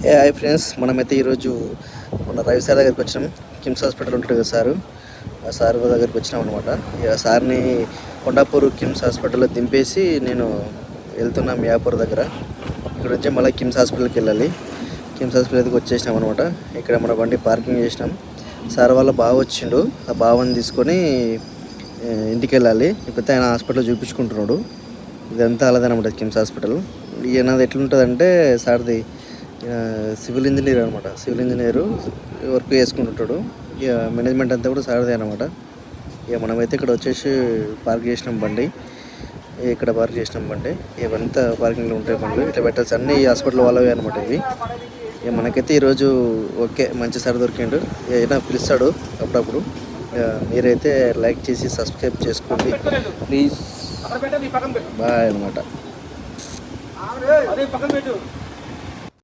Hi friends, మనమైతే ఈరోజు మన రవి సార్ దగ్గరికి వచ్చినాం. కిమ్స్ హాస్పిటల్ ఉంటుంది కదా సారు, ఆ సార్ దగ్గరికి వచ్చినాం అనమాట. ఇక సార్ని కొండాపూర్ కిమ్స్ హాస్పిటల్లో దింపేసి నేను వెళ్తున్నాం మియాపూర్ దగ్గర. ఇక్కడ నుంచి మళ్ళీ కిమ్స్ హాస్పిటల్కి వెళ్ళాలి. కిమ్స్ హాస్పిటల్కి వచ్చేసినాం అనమాట. ఇక్కడ మన బండి పార్కింగ్ చేసినాం. సార్ వాళ్ళ బావ వచ్చిండు, ఆ బావని తీసుకొని ఇంటికి వెళ్ళాలి. ఇప్పుడైతే ఆయన హాస్పిటల్ చూపించుకుంటున్నాడు. ఇదంతా అలాదనమాట కిమ్స్ హాస్పిటల్. ఈయనది ఎట్లుంటుందంటే సార్ది సివిల్ ఇంజనీర్ అనమాట. సివిల్ ఇంజనీరు వర్క్ చేసుకుంటుంటాడు. ఇక మేనేజ్మెంట్ అంతా కూడా సార్దే అనమాట. ఇక మనమైతే ఇక్కడ వచ్చేసి పార్క్ చేసినాం బండి. ఇక్కడ పార్క్ చేసినాం బండి. ఇవంతా పార్కింగ్లో ఉంటాయి బండ్లు, ఇట్లా పెట్టాల్సి అన్నీ ఈ హాస్పిటల్ వాళ్ళవి అనమాట ఇవి. ఇక మనకైతే ఈరోజు ఓకే, మంచి సార్ దొరికిండు. ఏదైనా పిలుస్తాడు అప్పుడప్పుడు. మీరైతే లైక్ చేసి సబ్స్క్రైబ్ చేసుకోండి ప్లీజ్. బాయ్ అనమాట.